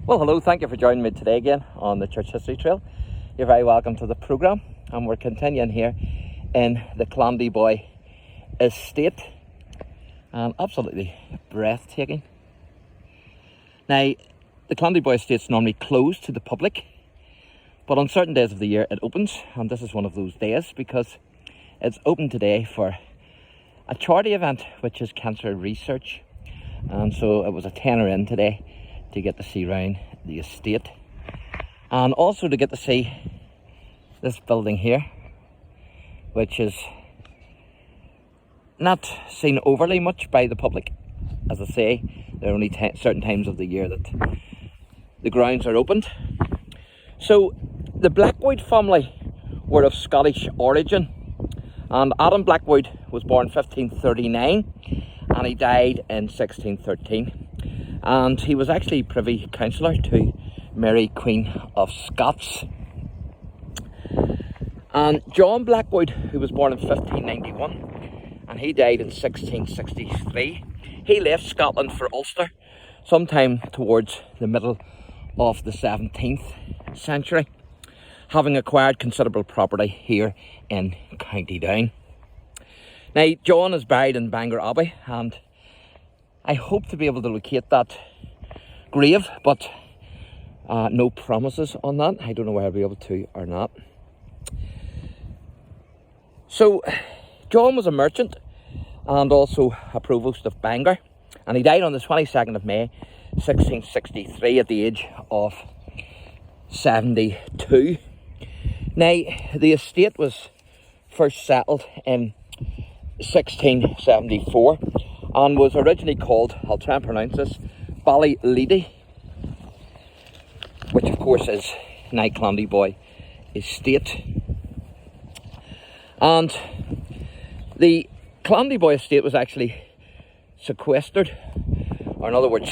Well, hello, thank you for joining me today again on the Church History Trail. You're very welcome to the programme, and we're continuing here in the CLANDEBOYE estate, and absolutely breathtaking. Now, the CLANDEBOYE estate's normally closed to the public, but on certain days of the year it opens, and this is one of those days because it's open today for a charity event, which is cancer research. And so it was a tenner in today to get to see round the estate, and also to get to see this building here, which is not seen overly much by the public. As I say, there are only certain times of the year that the grounds are opened. So the Blackwood family were of Scottish origin, and Adam Blackwood was born 1539 and he died in 1613. And he was actually Privy Councillor to Mary, Queen of Scots. And John Blackwood, who was born in 1591 and he died in 1663, he left Scotland for Ulster sometime towards the middle of the 17th century, having acquired considerable property here in County Down. Now, John is buried in Bangor Abbey, and I hope to be able to locate that grave, but no promises on that. I don't know whether I'll be able to or not. So, John was a merchant and also a provost of Bangor, and he died on the 22nd of May 1663 at the age of 72. Now, the estate was first settled in 1674 and was originally called, I'll try and pronounce this, Ballyleedy, which of course is now CLANDEBOYE estate. And the CLANDEBOYE estate was actually sequestered, or in other words,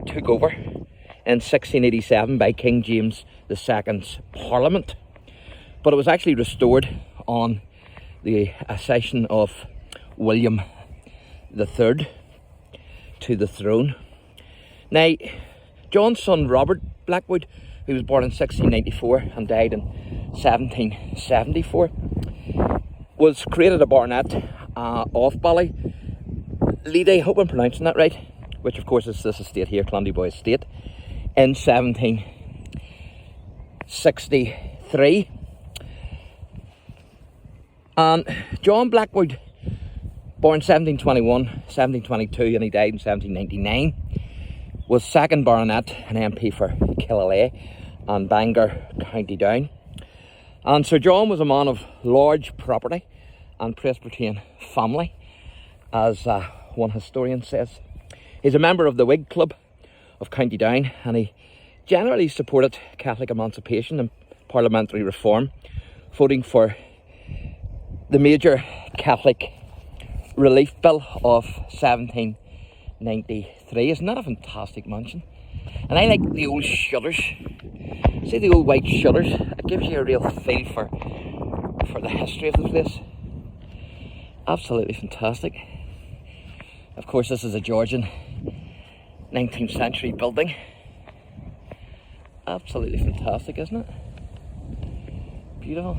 took over in 1687 by King James II's Parliament. But it was actually restored on the accession of William III to the throne. Now, John's son Robert Blackwood, who was born in 1694 and died in 1774, was created a baronet of Ballyleedy, I hope I'm pronouncing that right, which of course is this estate here, CLANDEBOYE estate, in 1763. And John Blackwood, born 1721, 1722, and he died in 1799, was second baronet and MP for Killalay and Bangor, County Down. And Sir John was a man of large property and Presbyterian family, as one historian says. He's a member of the Whig Club of County Down, and he generally supported Catholic emancipation and parliamentary reform, voting for the major Catholic Relief Bill of 1793. Isn't that a fantastic mansion? And I like the old shutters. See the old white shutters? It gives you a real feel for the history of the place. Absolutely fantastic. Of course, this is a Georgian 19th century building. Absolutely fantastic, isn't it? Beautiful.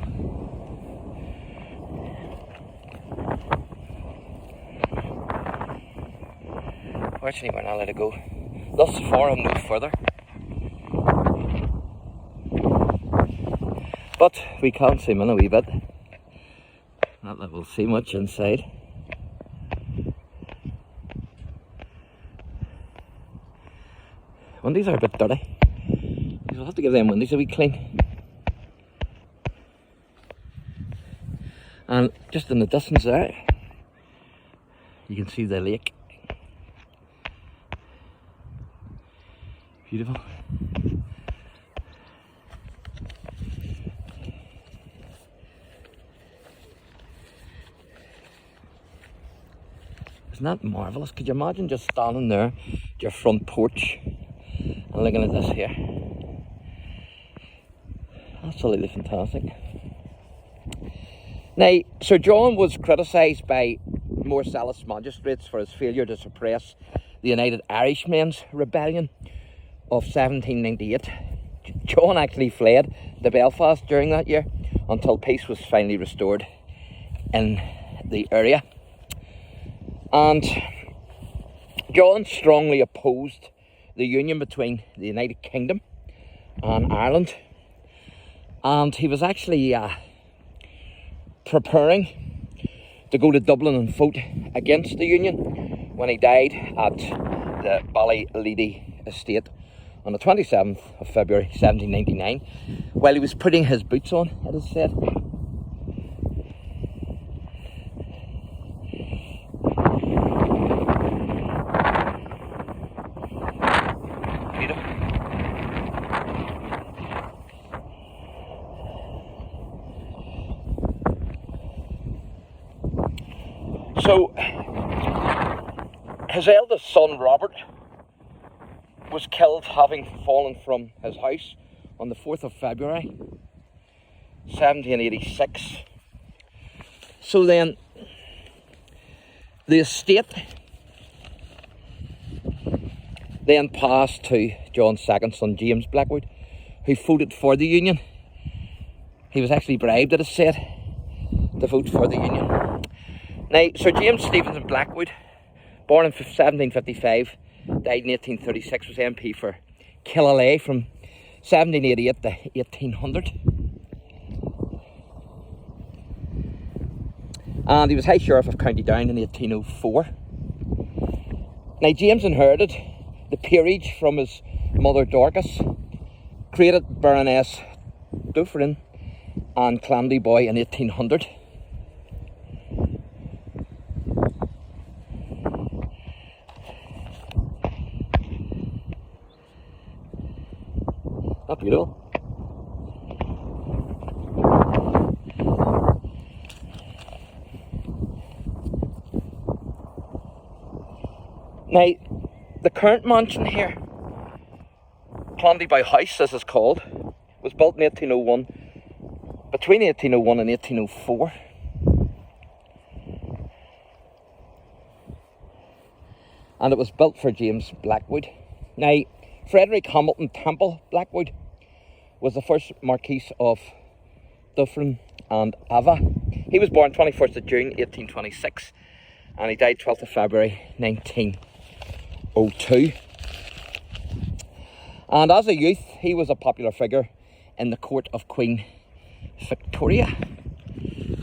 Fortunately, we're not allowed to go thus far and no further. But we can zoom in a wee bit. Not that we'll see much inside. Windows are a bit dirty. We'll have to give them windows a wee clean. And just in the distance there, you can see the lake. Beautiful. Isn't that marvellous? Could you imagine just standing there at your front porch and looking at this here? Absolutely fantastic. Now, Sir John was criticised by more zealous magistrates for his failure to suppress the United Irishmen's rebellion of 1798, John actually fled to Belfast during that year until peace was finally restored in the area. And John strongly opposed the union between the United Kingdom and Ireland, and he was actually preparing to go to Dublin and vote against the union when he died at the Ballyleedy estate on the 27th of February 1799 while he was putting his boots on, it is said. So, his eldest son, Robert, was killed having fallen from his house on the 4th of February, 1786. So then, the estate then passed to John's second son, James Blackwood, who voted for the union. He was actually bribed, it is said, to vote for the union. Now, Sir James Stephenson Blackwood, born in 1755, died in 1836, was MP for Killalay from 1788 to 1800. And he was High Sheriff of County Down in 1804. Now, James inherited the peerage from his mother Dorcas, created Baroness Dufferin and Clandeboye in 1800. Not beautiful. Now, the current mansion here, Clandeboye House as it's called, was built in 1801, between 1801 and 1804. And it was built for James Blackwood. Now, Frederick Hamilton Temple Blackwood was the first Marquis of Dufferin and Ava. He was born 21st of June 1826 and he died 12th of February 1902. And as a youth, he was a popular figure in the court of Queen Victoria.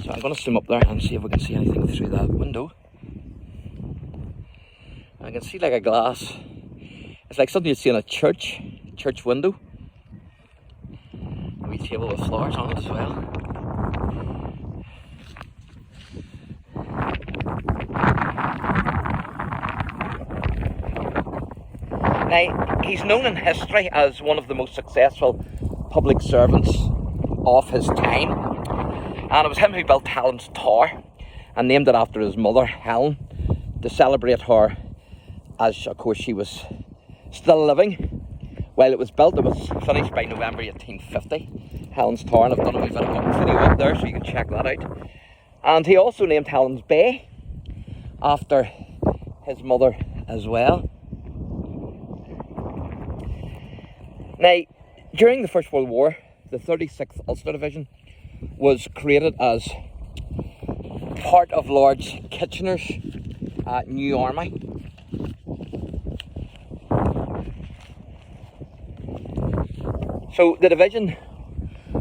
So I'm going to zoom up there and see if we can see anything through that window. I can see like a glass. It's like something you see in a church window. A wee table with flowers on it as well. Now, he's known in history as one of the most successful public servants of his time. And it was him who built Helen's Tower and named it after his mother, Helen, to celebrate her as, of course, she was still living. While it was built, it was finished by November 1850. Helen's Tower, and I've done a wee bit of video up there so you can check that out. And he also named Helen's Bay after his mother as well. Now, during the First World War, the 36th Ulster Division was created as part of Lord Kitchener's new army. So the division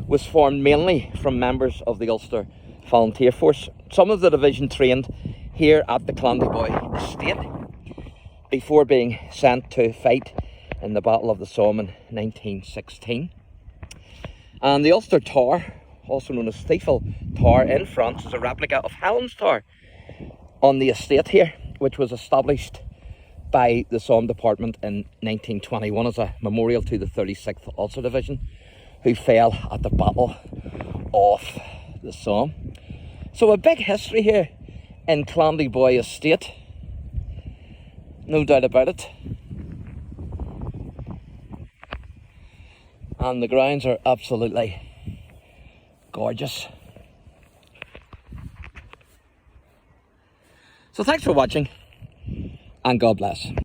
was formed mainly from members of the Ulster Volunteer Force. Some of the division trained here at the Clandeboye estate before being sent to fight in the Battle of the Somme in 1916. And the Ulster Tower, also known as Thiefel Tower in France, is a replica of Helen's Tower on the estate here, which was established by the Somme Department in 1921 as a memorial to the 36th Ulster Division, who fell at the Battle of the Somme. So a big history here in Clandeboye estate, no doubt about it. And the grounds are absolutely gorgeous. So thanks for watching, and God bless.